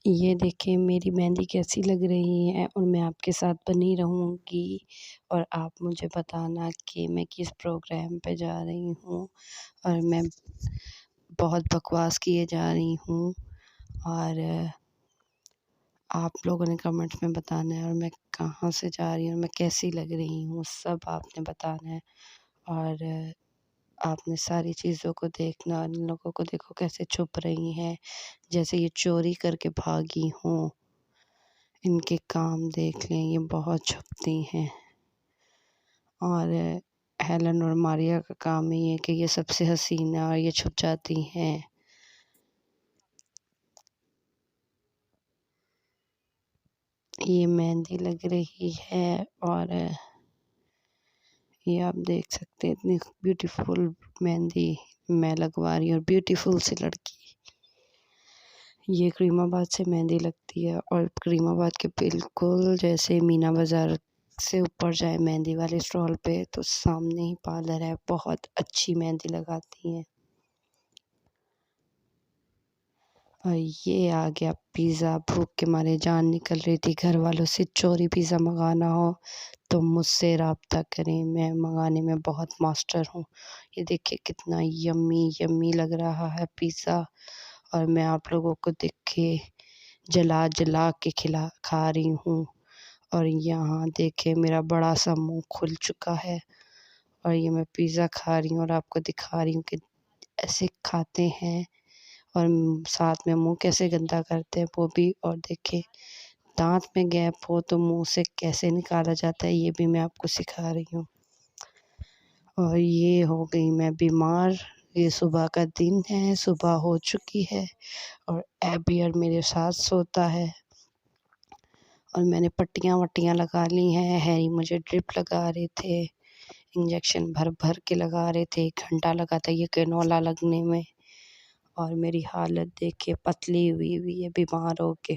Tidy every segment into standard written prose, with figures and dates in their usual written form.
ये देखिए मेरी मेहंदी कैसी लग रही है और मैं आपके साथ बनी रहूँगी और आप मुझे बताना कि मैं किस प्रोग्राम पे जा रही हूँ और मैं बहुत बकवास किए जा रही हूँ और आप लोगों ने कमेंट्स में बताना है और मैं कहाँ से जा रही हूँ और मैं कैसी लग रही हूँ, सब आपने बताना है। और आपने सारी चीज़ों को देखना और इन लोगों को देखो कैसे छुप रही हैं, जैसे ये चोरी करके भागी हों। इनके काम देख लें, ये बहुत छुपती हैं और हेलन और मारिया का काम ही है कि ये सबसे हसीन है और ये छुप जाती हैं। ये मेहंदी लग रही है और ये आप देख सकते हैं इतनी ब्यूटीफुल मेहंदी मैं लगवा रही हूँ और ब्यूटीफुल सी लड़की। ये करीमाबाद से मेहंदी लगती है और करीमाबाद के बिल्कुल जैसे मीना बाज़ार से ऊपर जाए मेहंदी वाले स्टॉल पे तो सामने ही पार्लर है, बहुत अच्छी मेहंदी लगाती हैं। और ये आ गया पिज़्ज़ा, भूख के मारे जान निकल रही थी, घर वालों से चोरी पिज़्ज़ा मंगाना हो तो मुझसे राब्ता करें, मैं मंगाने में बहुत मास्टर हूँ। ये देखिए कितना यम्मी यम्मी लग रहा है पिज़्ज़ा और मैं आप लोगों को देख के जला के खा रही हूँ और यहाँ देखें मेरा बड़ा सा मुँह खुल चुका है और ये मैं पिज़्ज़ा खा रही हूँ और आपको दिखा रही हूँ कि ऐसे खाते हैं और साथ में मुँह कैसे गंदा करते हैं वो भी। और देखें दाँत में गैप हो तो मुँह से कैसे निकाला जाता है ये भी मैं आपको सिखा रही हूँ। और ये हो गई मैं बीमार, ये सुबह का दिन है, सुबह हो चुकी है और एबियर मेरे साथ सोता है और मैंने पट्टियाँ-वट्टियाँ लगा ली हैं। हैरी मुझे ड्रिप लगा रहे थे, इंजेक्शन भर-भर के लगा रहे थे, 1 घंटा लगा था ये कैनोला लगने में। और मेरी हालत देखिए पतली हुई है बीमार होके।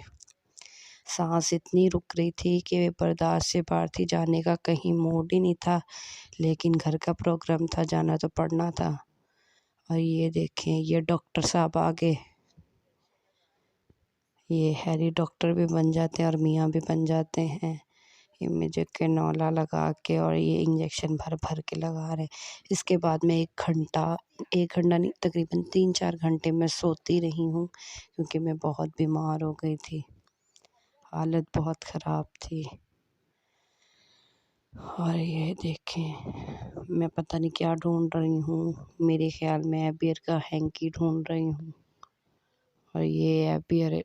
साँस इतनी रुक रही थी कि बर्दाश्त से बाहर थी, जाने का कहीं मूड ही नहीं था, लेकिन घर का प्रोग्राम था, जाना तो पड़ना था। और ये देखें ये डॉक्टर साहब आ गए। ये हैरी डॉक्टर भी बन जाते हैं और मियाँ भी बन जाते हैं। ये मुझे कैनोला लगा के और ये इंजेक्शन भर-भर के लगा रहे हैं। इसके बाद मैं 1 घंटा नहीं तकरीबन 3-4 घंटे मैं सोती रही हूँ क्योंकि मैं बहुत बीमार हो गई थी। हालत बहुत ख़राब थी। और ये देखें मैं पता नहीं क्या ढूँढ रही हूँ, मेरे ख़्याल में एबियर का हैंकी ढूँढ रही हूँ। और ये एबियर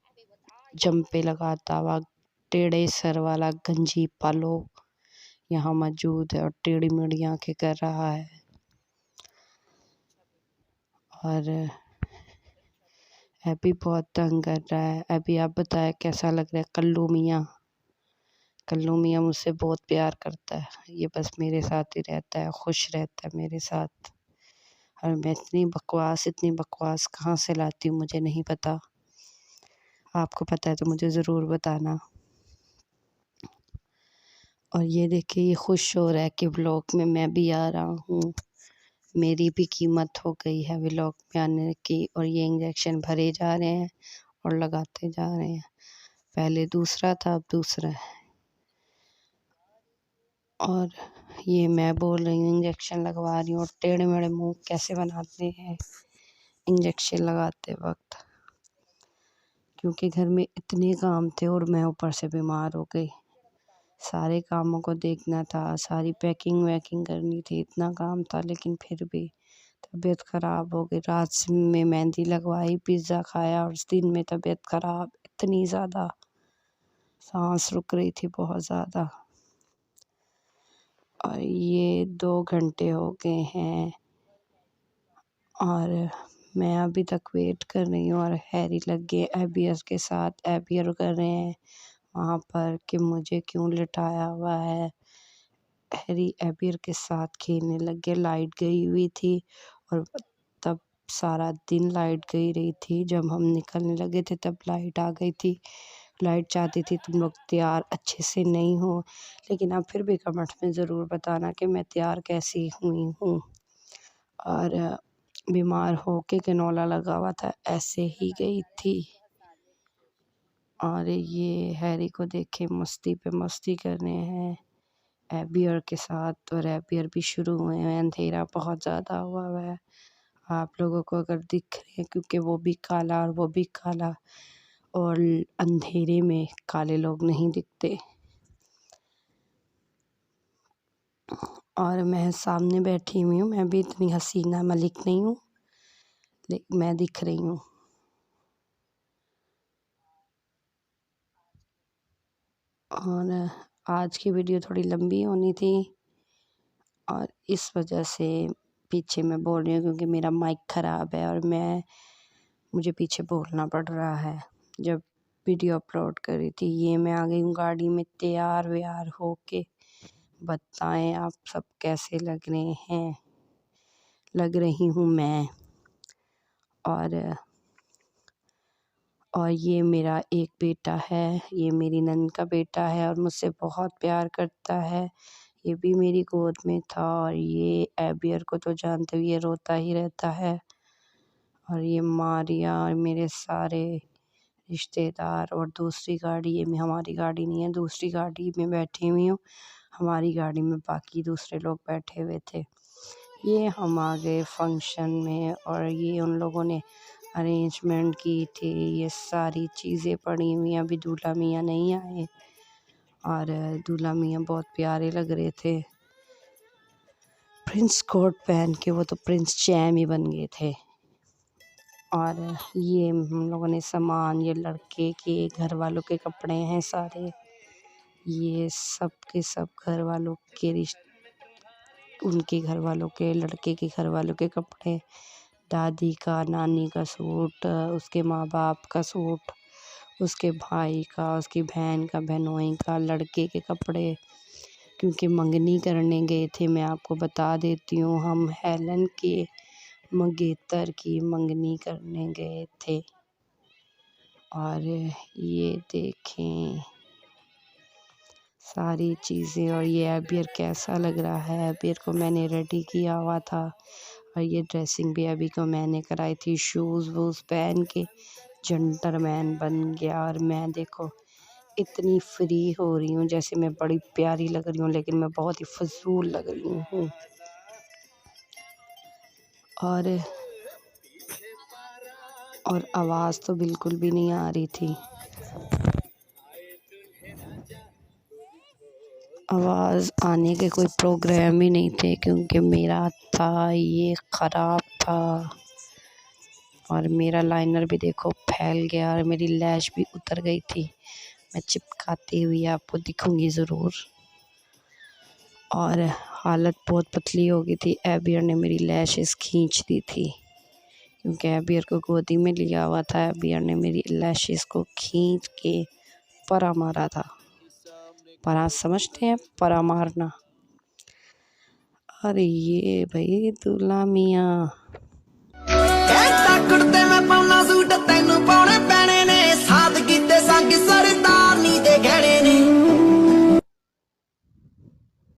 जंपे लगाता हुआ टेढ़े सर वाला गंजी पालो यहाँ मौजूद है और टेढ़ी-मेढ़ी आँखें कर रहा है। और एबी बहुत तंग कर रहा है। एबी आप बताएं कैसा लग रहा है कल्लू मियाँ? कल्लू मियाँ मुझसे बहुत प्यार करता है, ये बस मेरे साथ ही रहता है, खुश रहता है मेरे साथ। और मैं इतनी बकवास कहाँ से लाती हूँ मुझे नहीं पता। आपको पता है तो मुझे ज़रूर बताना। और ये देखिए ये खुश हो रहा है कि व्लॉग में मैं भी आ रहा हूँ। मेरी भी कीमत हो गई है व्लॉग में आने की और ये इंजेक्शन भरे जा रहे हैं और लगाते जा रहे हैं। पहले दूसरा था अब दूसरा है। और ये मैं बोल रही हूँ इंजेक्शन लगवा रही हूँ और टेढ़े-मेढ़े मुँह कैसे बनाते हैं इंजेक्शन लगाते वक़्त, क्योंकि घर में इतने काम थे और मैं ऊपर से बीमार हो गई। सारे कामों को देखना था, सारी पैकिंग-वैकिंग करनी थी, इतना काम था लेकिन फिर भी तबीयत ख़राब हो गई। रात में मेहंदी लगवाई, पिज़्ज़ा खाया और दिन में तबीयत ख़राब इतनी ज़्यादा, साँस रुक रही थी बहुत ज़्यादा। और ये 2 घंटे हो गए हैं और मैं अभी तक वेट कर रही हूँ और हैरी लग गए एबियर के साथ, एबियर कर रहे हैं वहाँ पर कि मुझे क्यों लिटाया हुआ है। हैरी एबियर के साथ खेलने लग गए। लाइट गई हुई थी और तब सारा दिन लाइट गई रही थी, जब हम निकलने लगे थे तब लाइट आ गई थी। लाइट चाहती थी तुम लोग तैयार अच्छे से नहीं हो, लेकिन आप फिर भी कमेंट्स में ज़रूर बताना कि मैं तैयार कैसी हुई हूँ। और बीमार होके कैनोला लगा हुआ था ऐसे ही गई थी। और ये हैरी को देख के मस्ती पे मस्ती कर रहे हैं एबियर के साथ, और एबियर भी शुरू हुए हैं। अंधेरा बहुत ज़्यादा हुआ है आप लोगों को अगर दिख रहे हैं, क्योंकि वो भी काला और वो भी काला, और अंधेरे में काले लोग नहीं दिखते। और मैं सामने बैठी हुई हूँ, मैं भी इतनी हसीना मलिक नहीं हूँ, लेकिन मैं दिख रही हूँ। और आज की वीडियो थोड़ी लंबी होनी थी, और इस वजह से पीछे मैं बोल रही हूँ क्योंकि मेरा माइक ख़राब है और मुझे पीछे बोलना पड़ रहा है जब वीडियो अपलोड करी थी। ये मैं आ गई हूँ गाड़ी में तैयार व्यार हो के। बताएं आप सब कैसे लग रहे हैं? लग रही हूँ मैं। और ये मेरा एक बेटा है, ये मेरी नंद का बेटा है और मुझसे बहुत प्यार करता है। ये भी मेरी गोद में था। और ये एबियर को तो जानते हो, ये रोता ही रहता है। और ये मारिया और मेरे सारे रिश्तेदार। और दूसरी गाड़ी, ये हमारी गाड़ी नहीं है, दूसरी गाड़ी में बैठी हुई हूँ। हमारी गाड़ी में बाकी दूसरे लोग बैठे हुए थे। ये हम आ गए फंक्शन में, और ये उन लोगों ने अरेंजमेंट की थी। ये सारी चीज़ें पड़ी हुई हैं। अभी दूल्हा मियाँ नहीं आए, और दूल्हा मियाँ बहुत प्यारे लग रहे थे प्रिंस कोट पहन के। वो तो प्रिंस चैम ही बन गए थे। और ये हम लोगों ने सामान, ये लड़के के घर वालों के कपड़े हैं सारे, ये सब के सब घर वालों के उनके घर वालों के, लड़के के घर वालों के कपड़े, दादी का, नानी का सूट, उसके माँ बाप का सूट, उसके भाई का, उसकी बहन का, बहनोई का, लड़के के कपड़े, क्योंकि मंगनी करने गए थे। मैं आपको बता देती हूँ, हम हेलन के मंगेतर की मंगनी करने गए थे। और ये देखें सारी चीज़ें। और ये एबियर कैसा लग रहा है? एबियर को मैंने रेडी किया हुआ था, और ये ड्रेसिंग भी अभी को मैंने कराई थी। शूज़ वूज़ पहन के जेंटलमैन बन गया। और मैं देखो इतनी फ्री हो रही हूँ, जैसे मैं बड़ी प्यारी लग रही हूँ, लेकिन मैं बहुत ही फजूल लग रही हूँ। और आवाज़ तो बिल्कुल भी नहीं आ रही थी। आवाज़ आने के कोई प्रोग्राम ही नहीं थे, क्योंकि मेरा था ये ख़राब था। और मेरा लाइनर भी देखो फैल गया, और मेरी लैश भी उतर गई थी। मैं चिपकाती हुई आपको दिखूंगी ज़रूर। और हालत बहुत पतली हो गई थी। एबियर ने मेरी लैशेस खींच दी थी, क्योंकि एबियर को गोदी में लिया हुआ था। एबियर ने मेरी लैशेस को खींच के परा मारा था। परा समझते हैं? परा मारना। अरे ये भाई दूल्हा मियाँ